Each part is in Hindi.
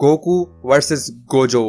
Goku versus Gojo.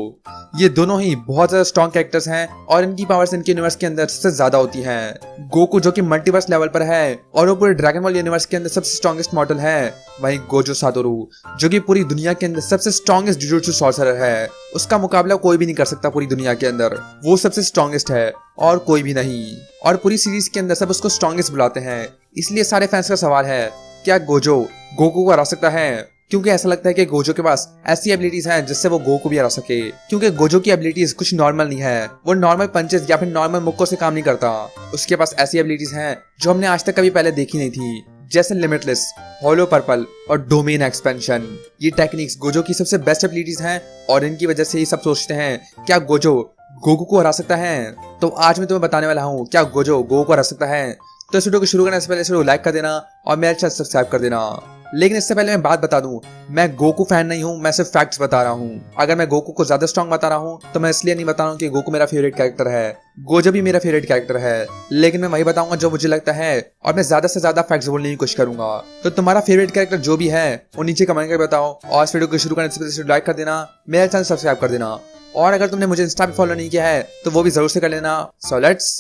ये दोनों ही बहुत ज्यादा स्ट्रॉन्ग कैरेक्टर्स हैं और इनकी पावर्स इनके यूनिवर्स के अंदर सबसे ज्यादा होती हैं। गोकू जो कि मल्टीवर्स लेवल पर है और वो पूरे ड्रैगन बॉल यूनिवर्स के अंदर सबसे स्ट्रॉन्गेस्ट मॉडल है। वहीं गोजो सातोरू जो कि पूरी दुनिया के अंदर सबसे स्ट्रॉन्गेस्ट जुजुत्सु सॉर्सरर है। उसका मुकाबला कोई भी नहीं कर सकता पूरी दुनिया के अंदर। वो सबसे स्ट्रॉन्गेस्ट है और कोई भी नहीं। और पूरी सीरीज के अंदर सब उसको स्ट्रॉन्गेस्ट बुलाते हैं। इसलिए सारे फैंस का सवाल है, क्या गोजो गोकू को हरा सकता है? क्योंकि ऐसा लगता है कि गोजो के पास ऐसी एबिलिटीज हैं जिससे वो गोकू को भी हरा सके। क्योंकि गोजो की एबिलिटीज कुछ नॉर्मल नहीं है। वो नॉर्मल पंचेस या फिर नॉर्मल मुक्कों से काम नहीं करता। उसके पास ऐसी एबिलिटीज हैं जो हमने आज तक कभी पहले देखी नहीं थी, जैसे लिमिटलेस, होलो पर्पल और डोमेन एक्सपेंशन। ये टेक्निक्स गोजो की सबसे बेस्ट एबिलिटीज हैं और इनकी वजह से ही सब सोचते हैं, क्या गोजो गोकू को हरा सकता है? तो आज मैं तुम्हें बताने वाला हूँ, क्या गोजो गोकू को हरा सकता है। तो इस वीडियो को शुरू करने से पहले इस वीडियो को लाइक कर देना और मेरे चैनल सब्सक्राइब कर देना। लेकिन इससे पहले मैं बात बता दूं, मैं गोकू फैन नहीं हूं, मैं सिर्फ फैक्ट्स बता रहा हूं। अगर मैं गोकू को ज्यादा स्ट्रॉन्ग बता रहा हूं तो मैं इसलिए नहीं बता रहा हूं कि गोकू मेरा फेवरेट कैरेक्टर है। गोजो भी मेरा फेवरेट कैरेक्टर है, लेकिन मैं वही बताऊंगा जो मुझे लगता है और मैं ज्यादा से ज्यादा फैक्ट्स बोलने की कोशिश करूंगा। तो तुम्हारा फेवरेट कैरेक्टर जो भी है वो नीचे कमेंट करके बताओ और इस वीडियो को शुरू करने से पहले लाइक कर देना, मेरा चैनल सब्सक्राइब कर देना और अगर तुमने मुझे इंस्टा पे फॉलो नहीं किया है तो वो भी जरूर से कर लेना। So let's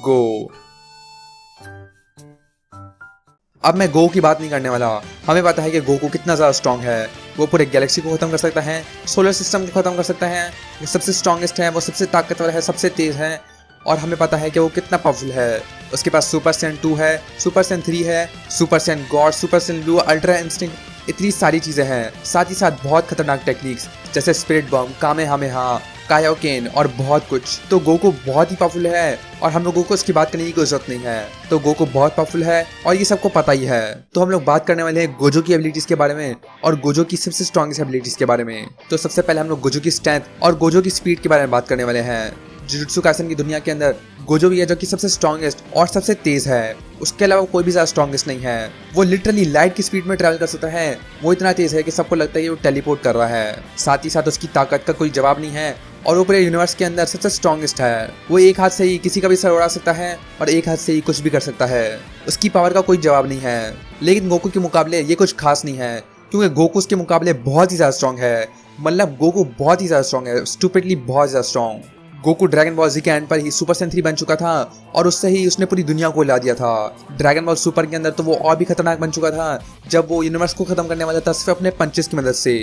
go. अब मैं गोकू की बात नहीं करने वाला। हमें पता है कि गोकू कितना ज्यादा स्ट्रॉन्ग है। वो पूरे गैलेक्सी को खत्म कर सकता है, सोलर सिस्टम को खत्म कर सकता है। वो सबसे स्ट्रॉन्गेस्ट है, वो सबसे ताकतवर है, सबसे तेज है और हमें पता है कि वो कितना पावरफुल है। उसके पास सुपर सैयन 2 है, सुपर सैयन 3 है, super Saiyan God, super Saiyan blue, ultra instinct, इतनी सारी चीजें हैं। साथ ही साथ बहुत खतरनाक टेक्निक्स जैसे स्पिरिट बम, कामेहामेहा, कायोकेन और बहुत कुछ। तो गोकू बहुत ही पावरफुल है और हम लोगों को इसकी बात करने की कोई जरूरत नहीं है। तो गोकू बहुत पावरफुल है और ये सबको पता ही है। तो हम लोग बात करने वाले हैं गोजो की एबिलिटीज के बारे में और गोजो की सबसे स्ट्रॉन्गेस्ट एबिलिटीज के बारे में। तो सबसे पहले हम लोग गोजो की स्ट्रेंथ और गोजो की स्पीड के बारे में बात करने वाले हैं। जुजुत्सु काइसेन की दुनिया के अंदर गोजो भी है जो कि सबसे स्ट्रॉन्गेस्ट और सबसे तेज है। उसके अलावा कोई भी ज्यादा स्ट्रॉन्गेस्ट नहीं है। वो लिटरली लाइट की स्पीड में ट्रैवल कर सकता है। वो इतना तेज है कि सबको लगता है कि वो टेलीपोर्ट कर रहा है। साथ ही साथ उसकी ताकत का कोई जवाब नहीं है और वो पूरे यूनिवर्स के अंदर सबसे स्ट्रॉन्गेस्ट है। वो एक हाथ से ही किसी का भी सर उड़ा सकता है और एक हाथ से ही कुछ भी कर सकता है। उसकी पावर का कोई जवाब नहीं है। लेकिन गोकू के मुकाबले ये कुछ खास नहीं है, क्योंकि गोकू उसके मुकाबले बहुत ही ज्यादा स्ट्रॉन्ग है। मतलब गोकू बहुत ही ज्यादा स्ट्रॉन्ग है, स्टूपिडली बहुत ज्यादा स्ट्रॉन्ग। गोकू ड्रैगन बॉल जी के एंड पर ही सुपर सैयन 3 बन चुका था और उससे ही उसने पूरी दुनिया को हिला दिया था। ड्रैगन बॉल सुपर के अंदर तो वो और भी खतरनाक बन चुका था जब वो यूनिवर्स को खत्म करने वाला था सिर्फ अपने पंचेस की मदद से।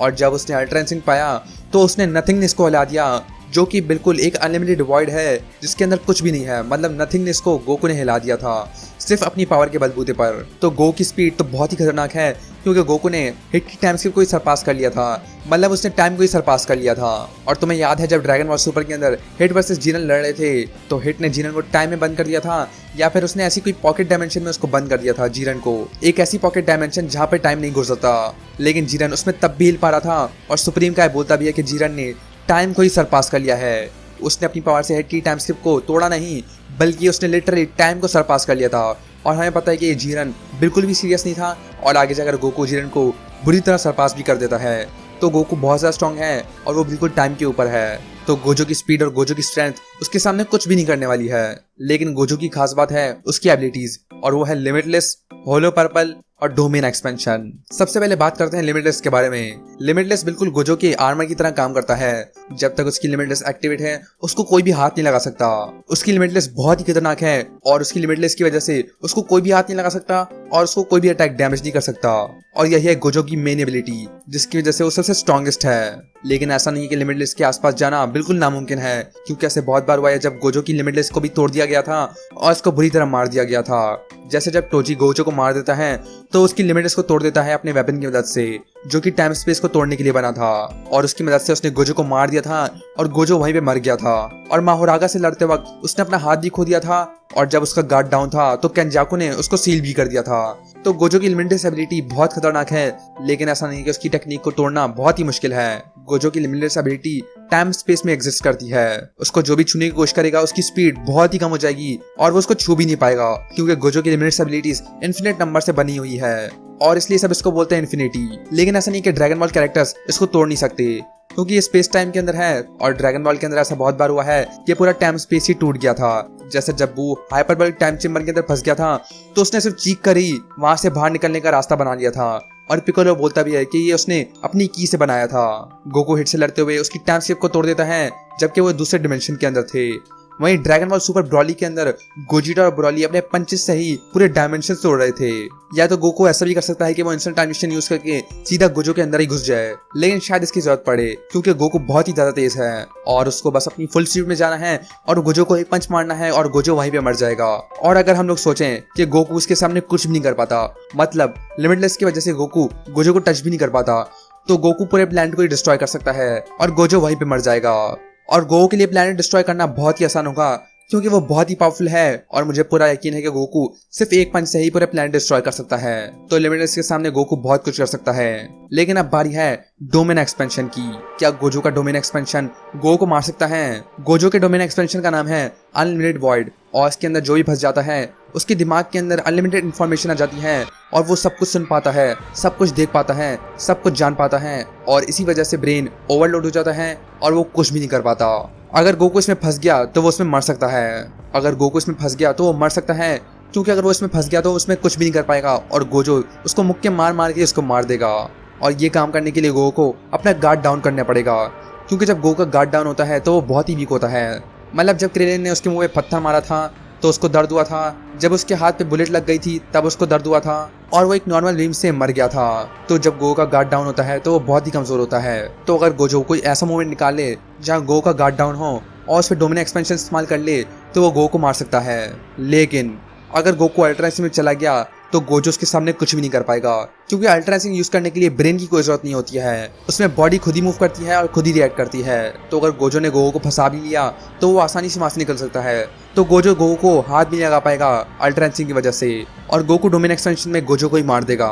और जब उसने अल्ट्रा इंस्टिंक्ट पाया तो उसने नथिंगनेस को हिला दिया, जो कि बिल्कुल एक अनलिमिटेड वॉइड है जिसके अंदर कुछ भी नहीं है। मतलब नथिंगनेस को गोकू ने हिला दिया था सिर्फ अपनी पावर के बलबूते पर। तो गोकू की स्पीड तो बहुत ही खतरनाक है, क्योंकि गोकू ने हिट की टाइम स्किप को ही सरपास कर लिया था। मतलब उसने टाइम को ही सरपास कर लिया था। और तुम्हें याद है जब ड्रैगन बॉल सुपर के अंदर हिट वर्सेस जीनन लड़ रहे थे तो हिट ने जीनन को टाइम में बंद कर दिया था, या फिर उसने ऐसी कोई पॉकेट डायमेंशन में उसको बंद कर दिया था जीरन को। एक ऐसी पॉकेट डायमेंशन जहाँ पे टाइम नहीं गुजरता, लेकिन जीरन उसमें तब भी हिल पा रहा था। और सुप्रीम काय बोलता भी है कि जीरन ने टाइम को ही सरपास कर लिया है। उसने अपनी पावर से हिट की टाइम स्किप को तोड़ा नहीं, बल्कि उसने लिटरली टाइम को सरपास कर लिया था। और हमें पता है कि ये जीरन बिल्कुल भी सीरियस नहीं था और आगे जाकर गोकू जीरन को बुरी तरह सरपास भी कर देता है। तो गोकू बहुत ज़्यादा स्ट्रॉन्ग है और वो बिल्कुल टाइम के ऊपर है। तो गोजो की स्पीड और गोजो की स्ट्रेंथ उसके सामने कुछ भी नहीं करने वाली है। लेकिन गोजो की खास बात है उसकी एबिलिटीज और वो है लिमिटलेस, होलो पर्पल और डोमेन एक्सपेंशन। सबसे पहले बात करते हैं लिमिटलेस के बारे में। लिमिटलेस बिल्कुल गोजो के आर्मर की तरह काम करता है। जब तक उसकी लिमिटलेस एक्टिवेट है उसको कोई भी हाथ नहीं लगा सकता। उसकी लिमिटलेस बहुत ही खतरनाक है और उसकी लिमिटलेस की वजह से उसको कोई भी हाथ नहीं लगा सकता और उसको कोई भी अटैक डैमेज नहीं कर सकता। और यही है गोजो की मेन एबिलिटी, जिसकी वजह से वो सबसे स्ट्रॉन्गेस्ट है। लेकिन ऐसा नहीं है कि लिमिटलेस के आसपास जाना बिल्कुल नामुमकिन है, क्योंकि ऐसे बहुत बार हुआ है जब गोजो की लिमिटलेस को भी तोड़ दिया गया था और इसको बुरी तरह मार दिया गया था। जैसे जब टोजी गोजो को मार देता है तो उसकी लिमिटलेस को तोड़ देता है अपने वेपन की मदद से, जो कि टाइम स्पेस को तोड़ने के लिए बना था। और उसकी मदद से उसने गोजो को मार दिया था और गोजो वहीं पे मर गया था। और माहोरागा से लड़ते वक्त उसने अपना हाथ भी खो दिया था और जब उसका गार्ड डाउन था तो केंजाकू ने उसको सील भी कर दिया था। तो गोजो की लिमिटलेस एबिलिटी बहुत खतरनाक है, लेकिन ऐसा नहीं कि उसकी टेक्निक को तोड़ना बहुत ही मुश्किल है। गोजो की लिमिटलेस एबिलिटी टाइम स्पेस में एग्जिस्ट करती है। उसको जो भी छूने की कोशिश करेगा उसकी स्पीड बहुत ही कम हो जाएगी और वो उसको छू भी नहीं पाएगा, क्योंकि गोजो की लिमिटलेस एबिलिटीज इन्फिनिट नंबर से बनी हुई है और इसलिए सब इसको बोलते हैं इन्फिनिटी। लेकिन ऐसा नहीं कि ड्रैगन बॉल कैरेक्टर्स इसको तोड़ नहीं सकते, क्योंकि ये स्पेस टाइम के अंदर है और ड्रैगन बॉल के अंदर ऐसा बहुत बार हुआ है कि पूरा टाइम स्पेस ही टूट गया था। जैसे जब वो हाइपरबोलिक टाइम चेम्बर के अंदर फंस गया था तो उसने सिर्फ चीख कर ही वहां से बाहर निकलने का रास्ता बना लिया था और पिकोलो बोलता भी है कि ये उसने अपनी की से बनाया था। गोकू हिट से लड़ते हुए उसकी टाइम स्लिप को तोड़ देता है, जबकि वो दूसरे डिमेंशन के अंदर थे। वहीं ड्रैगन बॉल सुपर ब्रॉली के अंदर गोजिटा और ब्रॉली अपने पंचेस से ही पूरे डायमेंशन तोड़ रहे थे। या तो गोकू ऐसा भी कर सकता है कि वो इंस्टेंट टाइम यूज करके सीधा गोजो के अंदर ही घुस जाए, लेकिन शायद इसकी जरूरत पड़े क्योंकि गोकू बहुत ही ज्यादा तेज है और उसको बस अपनी फुल स्पीड में जाना है और गोजो को एक पंच मारना है और गोजो वहीं पे मर जाएगा। और अगर हम लोग सोचें कि गोकू उसके सामने कुछ भी नहीं कर पाता, मतलब लिमिटलेस की वजह से गोकू गोजो को टच भी नहीं कर पाता, तो गोकू पूरे प्लैनेट को ही डिस्ट्रॉय कर सकता है और गोजो वहीं पे मर जाएगा। और गोकू के लिए प्लैनेट डिस्ट्रॉय करना बहुत ही आसान होगा क्योंकि वो बहुत ही पावरफुल है और मुझे पूरा यकीन है कि गोकू सिर्फ एक पंच से ही पूरे प्लैनेट डिस्ट्रॉय कर सकता है। तो लिमिटलेस के सामने गोकू बहुत कुछ कर सकता है। लेकिन अब बारी है डोमेन एक्सपेंशन की। क्या गोजो का डोमेन एक्सपेंशन गोकू को मार सकता है? गोजो के डोमेन एक्सपेंशन का नाम है अनलिमिटेड वॉइड और इसके अंदर जो भी फंस जाता है उसके दिमाग के अंदर अनलिमिटेड इंफॉर्मेशन आ जाती है और वो सब कुछ सुन पाता है, सब कुछ देख पाता है, सब कुछ जान पाता है और इसी वजह से ब्रेन ओवरलोड हो जाता है और वो कुछ भी नहीं कर पाता। अगर गोकू इसमें फंस गया तो वो उसमें मर सकता है। अगर गोकू इसमें फंस गया तो वो मर सकता है क्योंकि अगर वो इसमें फंस गया तो उसमें कुछ भी नहीं कर पाएगा और गोजो उसको मुक्के मार मार के उसको मार देगा। और ये काम करने के लिए गोकू को अपना गार्ड डाउन करना पड़ेगा क्योंकि जब गोकू का गार्ड डाउन होता है तो वो बहुत ही वीक होता है। मतलब जब क्रेलिन ने उसके मुंह पे पत्थर मारा था तो उसको दर्द हुआ था, जब उसके हाथ पे बुलेट लग गई थी तब उसको दर्द हुआ था और वो एक नॉर्मल बीम से मर गया था। तो जब गोकू का गार्ड डाउन होता है तो वो बहुत ही कमजोर होता है। तो अगर गोजो कोई ऐसा मूवमेंट निकाले जहाँ गोकू का गार्ड डाउन हो और उस पर डोमिन एक्सपेंशन इस्तेमाल कर ले तो वो गोकू को मार सकता है। लेकिन अगर गोकू अल्ट्रा इंस्टिंक्ट में चला गया तो गोजो उसके सामने कुछ भी नहीं कर पाएगा क्योंकि अल्ट्रा इंस्टिंक्ट यूज करने के लिए ब्रेन की कोई जरूरत नहीं होती है, उसमें बॉडी खुद ही मूव करती है और खुद ही रिएक्ट करती है। तो अगर गोजो ने गोकू को फंसा भी लिया तो वो आसानी से वहां से निकल सकता है। तो गोजो गोकू को हाथ भी नहीं लगा पाएगा अल्ट्रा इंस्टिंक्ट की वजह से और गोकू डोमिन एक्सपेंशन में गोजो को ही मार देगा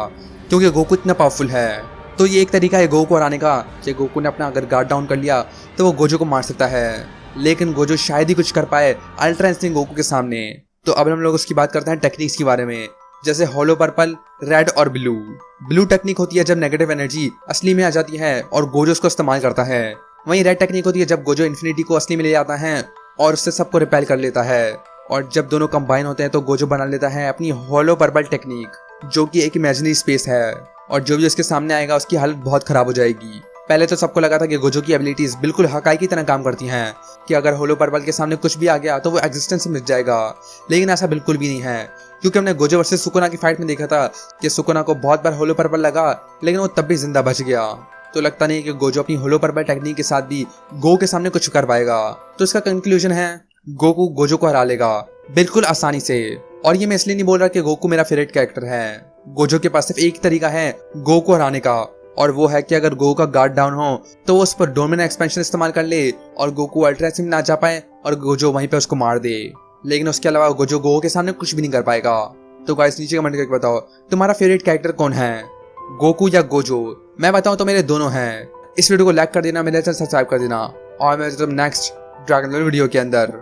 क्योंकि गोकू इतना पावरफुल है। तो ये एक तरीका है गोकू को हराने का कि गोकू ने अपना अगर गार्ड डाउन कर लिया तो वो गोजो को मार सकता है, लेकिन गोजो शायद ही कुछ कर पाए अल्ट्रा इंस्टिंक्ट गोकू के सामने। तो अब हम लोग उसकी बात करते हैं टेक्निक्स के बारे में, जैसे होलो पर्पल, रेड और ब्लू। ब्लू टेक्निक होती है जब नेगेटिव एनर्जी असली में आ जाती है और गोजो उसको इस्तेमाल करता है। वहीं रेड टेक्निक होती है जब गोजो इन्फिनिटी को असली में ले आता है और उससे सबको रिपेल कर लेता है। और जब दोनों कंबाइन होते हैं तो गोजो बना लेता है अपनी होलो पर्पल टेक्निक, जो कि एक इमेजिनरी स्पेस है और जो भी उसके सामने आएगा उसकी हालत बहुत खराब हो जाएगी। पहले तो सबको लगा था कि गोजो की एबिलिटीज बिल्कुल हकाई की तरह काम करती हैं कि अगर होलो पर्पल के सामने कुछ भी आ गया तो वो एग्जिस्टेंस से मिट जाएगा, लेकिन ऐसा बिल्कुल भी नहीं है क्योंकि हमने गोजो वर्सेस सुकुना की फाइट में देखा था कि सुकुना को बहुत बार होलो पर्पल लगा लेकिन वो तब भी जिंदा बच गया। तो लगता नहीं कि गोजो अपनी होलो पर्पल टेक्निक के साथ भी गोकू के सामने कुछ कर पाएगा। तो इसका कंक्लूजन है गोकू गोजो को हरा लेगा बिल्कुल आसानी से। और ये मैं इसलिए नहीं बोल रहा कि गोकू मेरा फेवरेट कैरेक्टर है। गोजो के पास सिर्फ एक तरीका है गोकू को हराने का और वो है कि अगर गोकू का गार्ड डाउन हो तो वो उस पर डोमिन एक्सपेंशन इस्तेमाल कर ले और गोकू अल्ट्रा इंस्टिंक्ट ना जा पाए और गोजो वहीं पे उसको मार दे। लेकिन उसके अलावा गोजो गोकू के सामने कुछ भी नहीं कर पाएगा। तो गाइस नीचे कमेंट करके बताओ तुम्हारा फेवरेट कैरेक्टर कौन है, गोकू या गोजो? मैं बताऊं तो मेरे दोनों हैं। इस वीडियो को लाइक कर देना, मेरे चैनल सब्सक्राइब कर देना और मैं नेक्स्ट ड्रैगन बॉल वीडियो के अंदर।